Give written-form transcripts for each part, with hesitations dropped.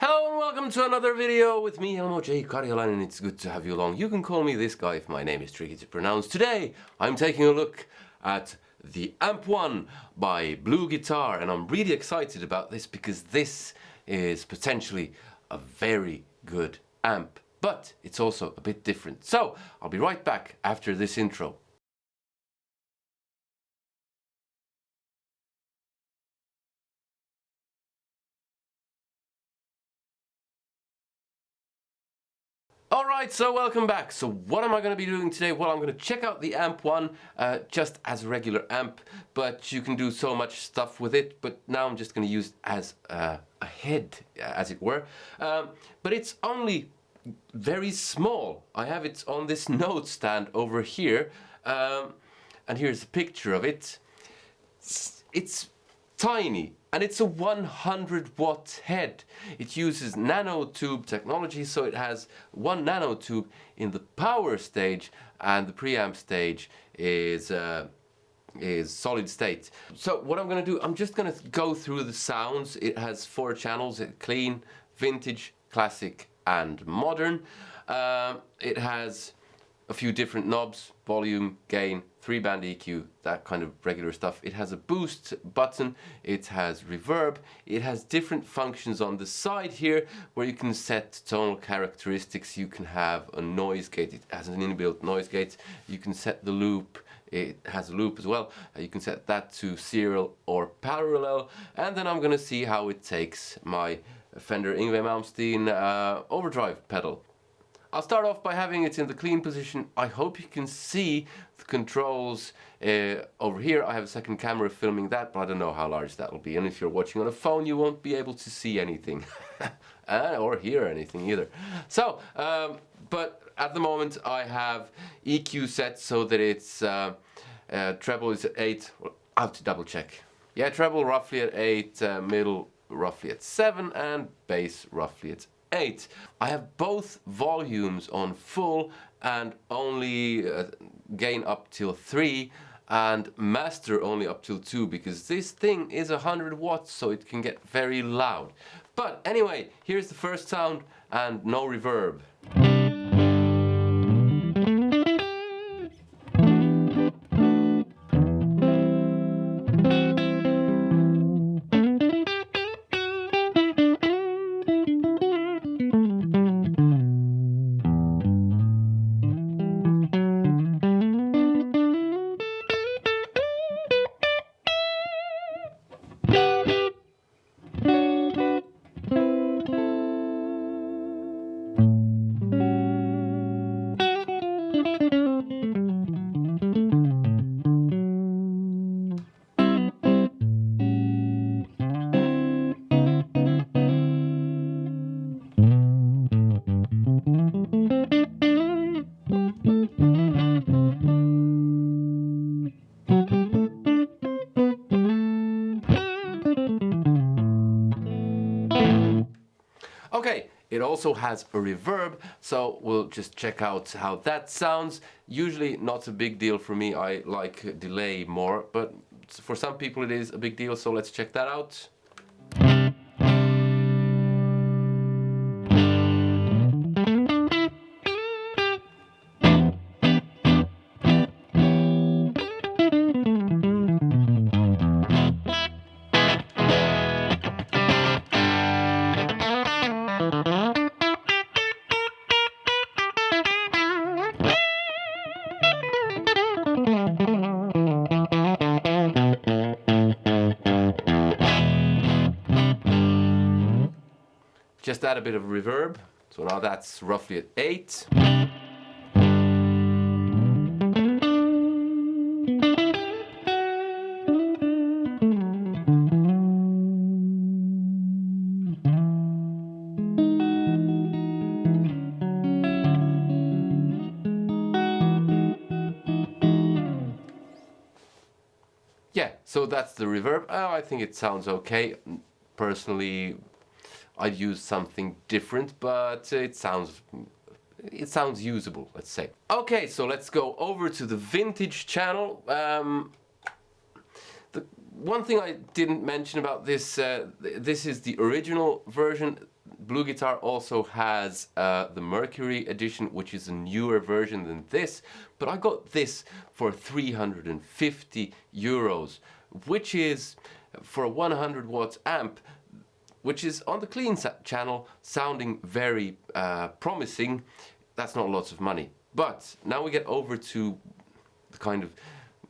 Hello and welcome to another video with me, Elmo J. Karjalainen, and it's good to have you along. You can call me this guy if my name is tricky to pronounce. Today, I'm taking a look at the Amp 1 by BluGuitar, and I'm really excited about this because this is potentially a very good amp, but it's also a bit different. So, I'll be right back after this intro. Alright, so welcome back. So what am I going to be doing today? Well, I'm going to check out the Amp 1 just as a regular amp, but you can do so much stuff with it, but now I'm just going to use it as a head, as it were. But it's only very small. I have it on this note stand over here, and here's a picture of it. It's tiny, and it's a 100-watt head. It uses nanotube technology, so it has one nanotube in the power stage, and the preamp stage is solid state. So what I'm going to do, I'm just going to go through the sounds. It has 4 channels: clean, vintage, classic, and modern. It has a few different knobs: volume, gain, 3-band EQ, that kind of regular stuff. It has a boost button, it has reverb, it has different functions on the side here where you can set tonal characteristics. You can have a noise gate, it has an inbuilt noise gate. You can set the loop, it has a loop as well. You can set that to serial or parallel, and then I'm gonna see how it takes my Fender Yngwie Malmsteen overdrive pedal. I'll start off by having it in the clean position. I hope you can see the controls over here. I have a second camera filming that, but I don't know how large that will be. And if you're watching on a phone, you won't be able to see anything or hear anything either. So, but at the moment I have EQ set so that it's treble is at 8. Well, I have to double check. Yeah, treble roughly at 8, middle roughly at 7, and bass roughly at 8. I have both volumes on full and only gain up till 3 and master only up till 2, because this thing is 100 watts, so it can get very loud. But anyway, here's the first sound and no reverb. Okay, it also has a reverb, so we'll just check out how that sounds. Usually not a big deal for me, I like delay more, but for some people it is a big deal, so let's check that out. Just add a bit of reverb, so now that's roughly at 8. Yeah, so that's the reverb. I think it sounds okay. Personally, I'd use something different, but it sounds usable, let's say. Okay, so let's go over to the vintage channel. The one thing I didn't mention about this, this is the original version. BluGuitar also has the Mercury Edition, which is a newer version than this, but I got this for 350 euros, which is for a 100 watts amp, which is on the clean channel, sounding very promising. That's not lots of money. But now we get over to the kind of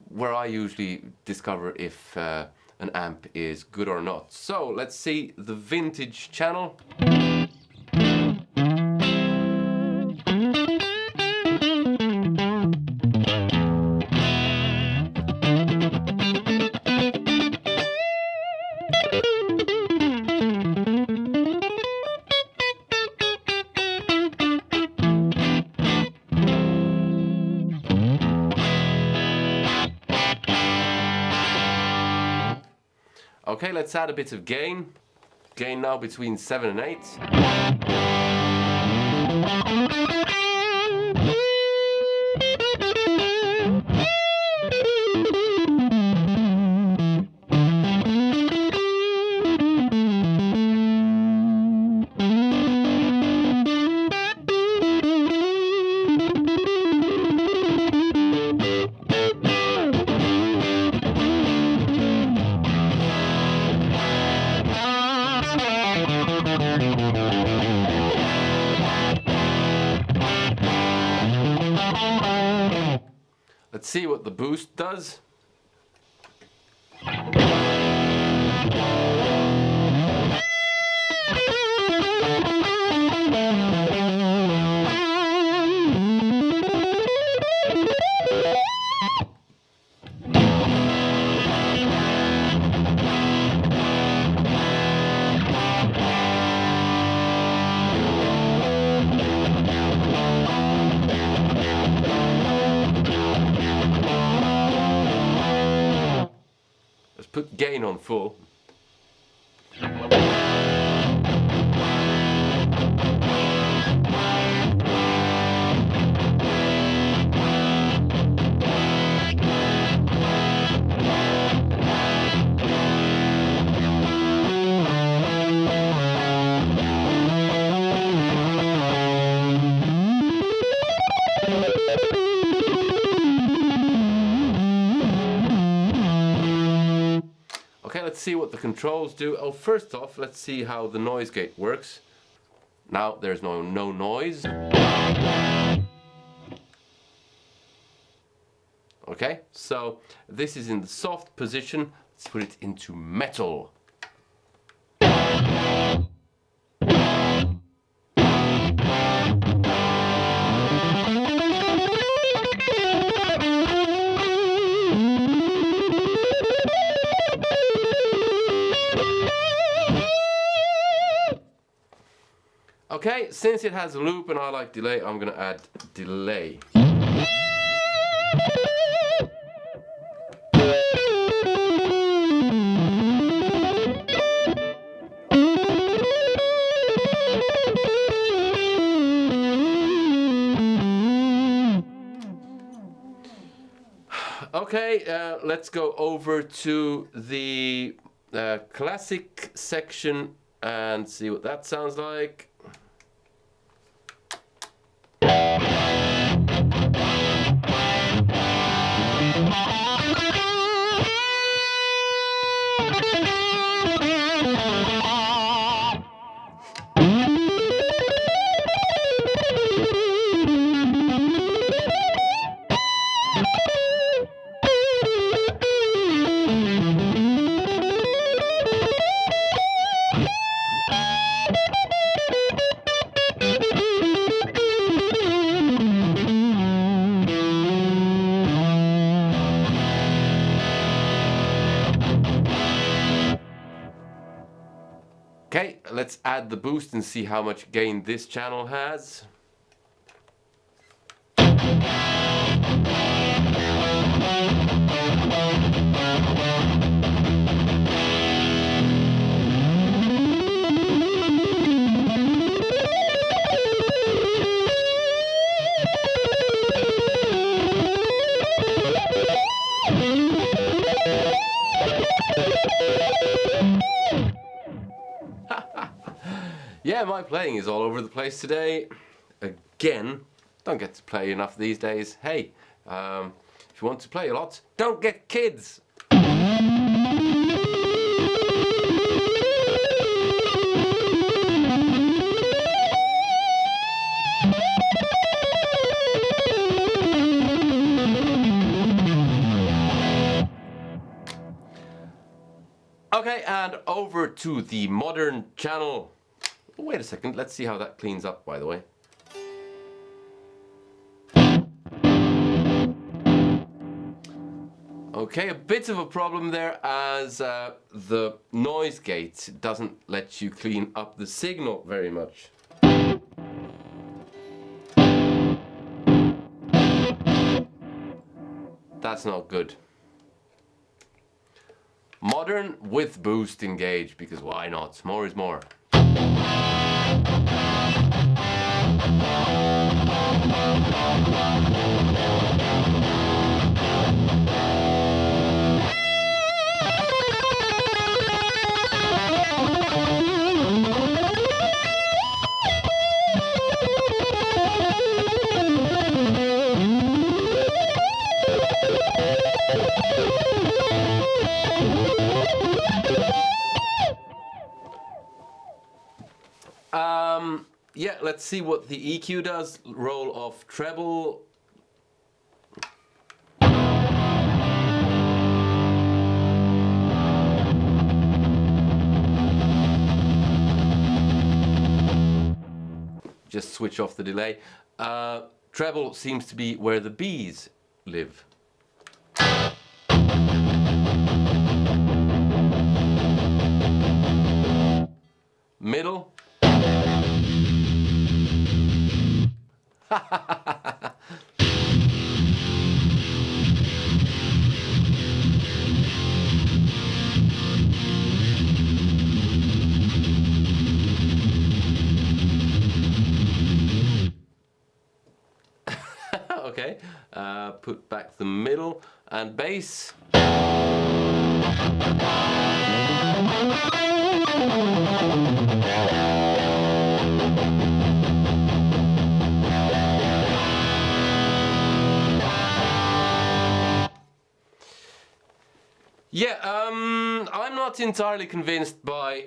where I usually discover if an amp is good or not. So let's see the vintage channel. Okay, let's add a bit of gain. Gain now between 7 and 8. Let's see what the boost does. Put gain on full. Okay, let's see what the controls do. Oh, first off, let's see how the noise gate works. Now there's no noise. Okay, so this is in the soft position. Let's put it into metal. Okay, since it has a loop and I like delay, I'm gonna add delay. Okay, let's go over to the classic section and see what that sounds like. Okay, let's add the boost and see how much gain this channel has. Yeah, my playing is all over the place today. Again, don't get to play enough these days. Hey, if you want to play a lot, don't get kids. Okay, and over to the modern channel. Wait a second, let's see how that cleans up, by the way. Okay, a bit of a problem there, as the noise gate doesn't let you clean up the signal very much. That's not good. Modern with boost engaged, because why not? More is more. Yeah, let's see what the EQ does. Roll off treble. Just switch off the delay. Treble seems to be where the bees live. Middle. Okay, put back the middle and bass. Yeah, I'm not entirely convinced by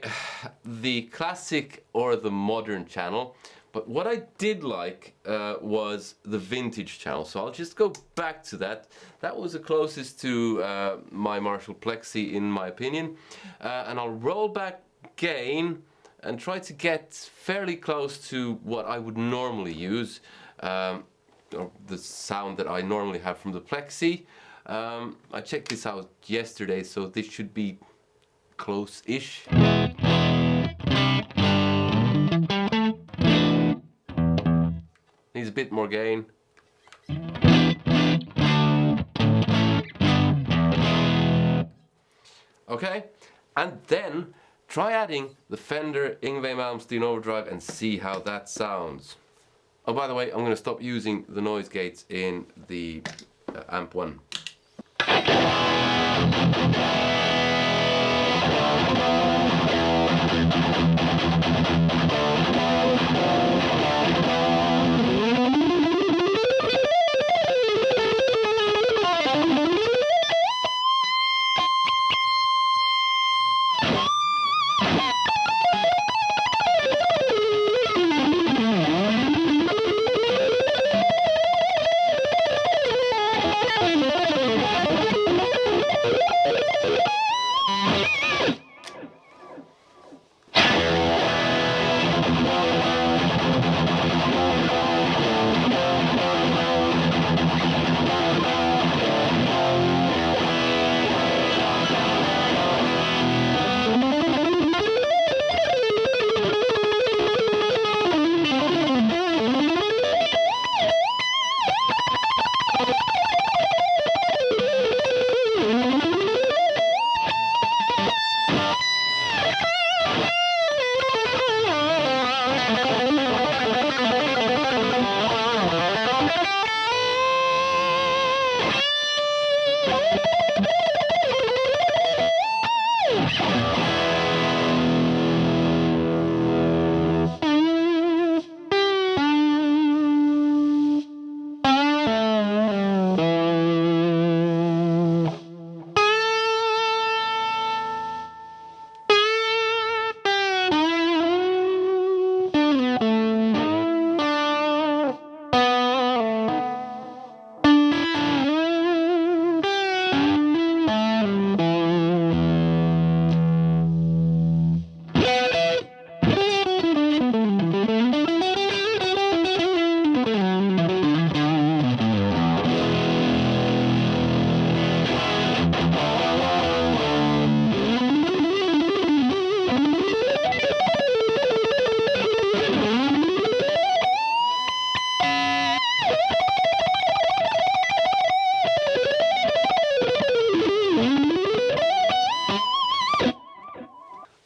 the classic or the modern channel, but what I did like was the vintage channel, so I'll just go back to that. That was the closest to my Marshall Plexi in my opinion, and I'll roll back gain and try to get fairly close to what I would normally use, or the sound that I normally have from the Plexi. I checked this out yesterday, so this should be close-ish. Needs a bit more gain. Okay, and then try adding the Fender Yngwie Malmsteen overdrive and see how that sounds. Oh, by the way, I'm going to stop using the noise gates in the amp 1.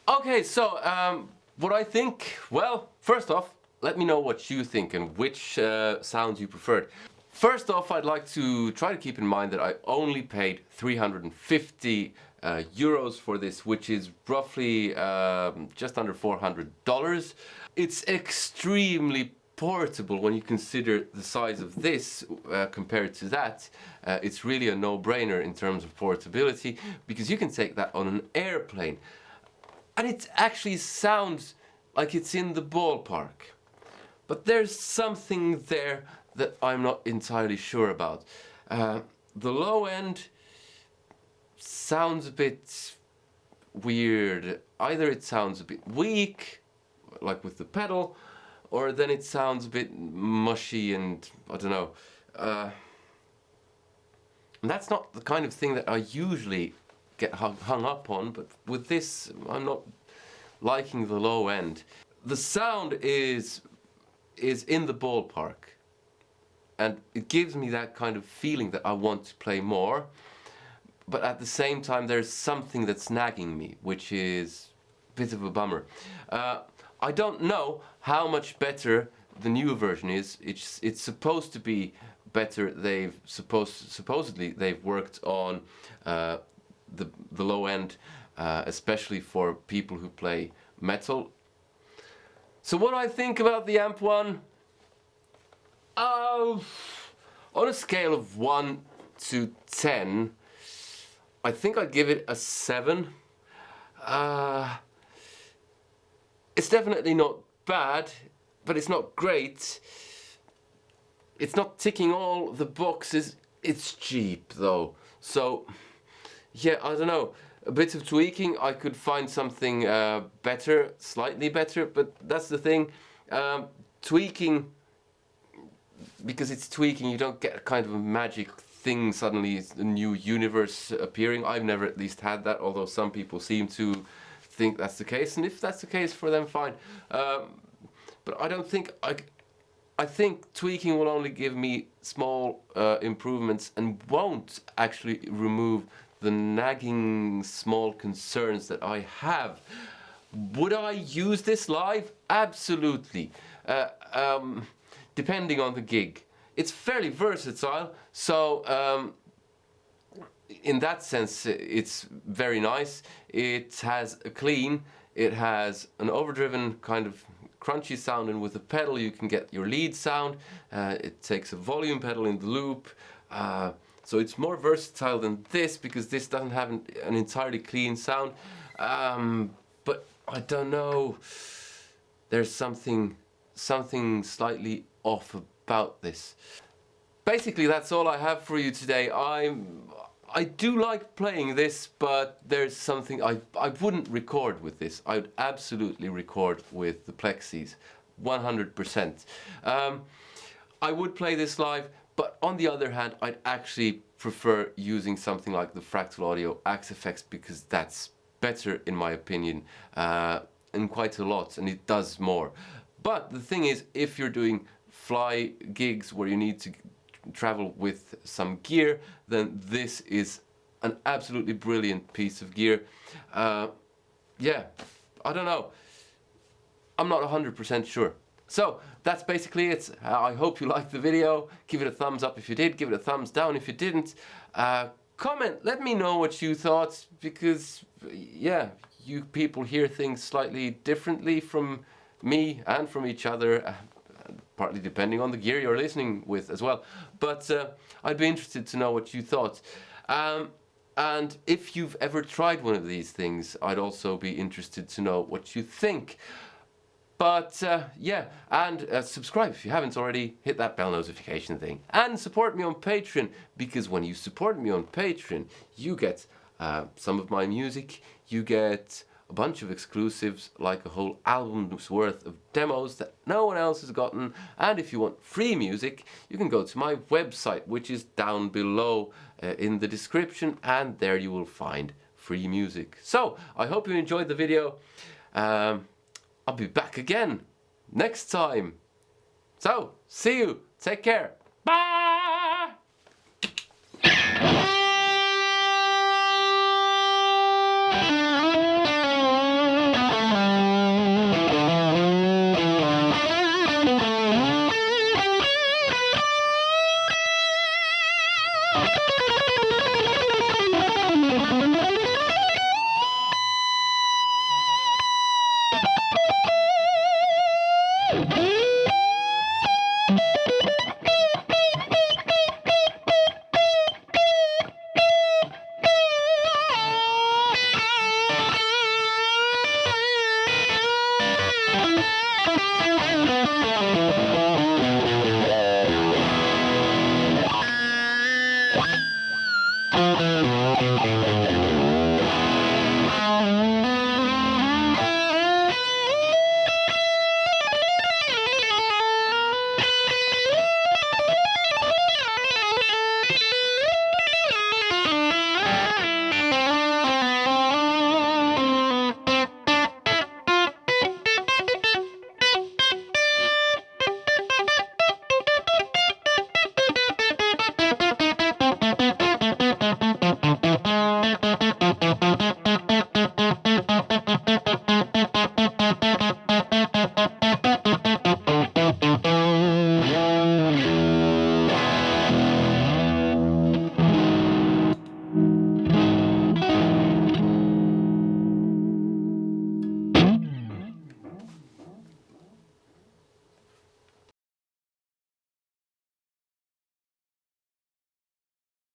Okay, so what I think, well, first off, let me know what you think and which sounds you preferred. First off, I'd like to try to keep in mind that I only paid 350 euros for this, which is roughly just under $400. It's extremely portable when you consider the size of this compared to that. It's really a no-brainer in terms of portability, because you can take that on an airplane. And it actually sounds like it's in the ballpark. But there's something there that I'm not entirely sure about. The low end sounds a bit weird. Either it sounds a bit weak, like with the pedal, or then it sounds a bit mushy and I don't know. And that's not the kind of thing that I usually get hung up on, but with this I'm not liking the low end. The sound is in the ballpark, and it gives me that kind of feeling that I want to play more, but at the same time there's something that's nagging me, which is a bit of a bummer. I don't know how much better the new version is. It's supposed to be better. Supposedly they've worked on the low end, especially for people who play metal. So what do I think about the Amp 1? On a scale of 1 to 10, I think I'd give it a 7. It's definitely not bad, but it's not great. It's not ticking all the boxes. It's cheap though. So yeah, I don't know. A bit of tweaking, I could find something better, slightly better, but that's the thing. Tweaking, because it's tweaking, you don't get a kind of a magic thing suddenly, a new universe appearing. I've never at least had that, although some people seem to think that's the case, and if that's the case for them, fine. But I don't think, I think tweaking will only give me small improvements and won't actually remove the nagging small concerns that I have. Would I use this live? Absolutely. Depending on the gig. It's fairly versatile, so in that sense it's very nice. It has a clean, it has an overdriven kind of crunchy sound, and with the pedal you can get your lead sound. It takes a volume pedal in the loop. So it's more versatile than this, because this doesn't have an entirely clean sound. But I don't know. There's something slightly off about this. Basically, that's all I have for you today. I do like playing this, but there's something I wouldn't record with this. I would absolutely record with the Plexis, 100%. I would play this live. But on the other hand, I'd actually prefer using something like the Fractal Audio Axe Effects, because that's better in my opinion, and quite a lot, and it does more. But the thing is, if you're doing fly gigs where you need to travel with some gear, then this is an absolutely brilliant piece of gear. Yeah, I don't know. I'm not 100% sure. So that's basically it. I hope you liked the video. Give it a thumbs up if you did. Give it a thumbs down if you didn't. Comment, let me know what you thought, because yeah, you people hear things slightly differently from me and from each other, partly depending on the gear you're listening with as well. But I'd be interested to know what you thought. And if you've ever tried one of these things, I'd also be interested to know what you think. But yeah, and subscribe if you haven't already, hit that bell notification thing, and support me on Patreon, because when you support me on Patreon, you get some of my music, you get a bunch of exclusives, like a whole album's worth of demos that no one else has gotten. And if you want free music, you can go to my website, which is down below in the description, and there you will find free music. So I hope you enjoyed the video. I'll be back again next time. So, see you. Take care. Bye! Hey!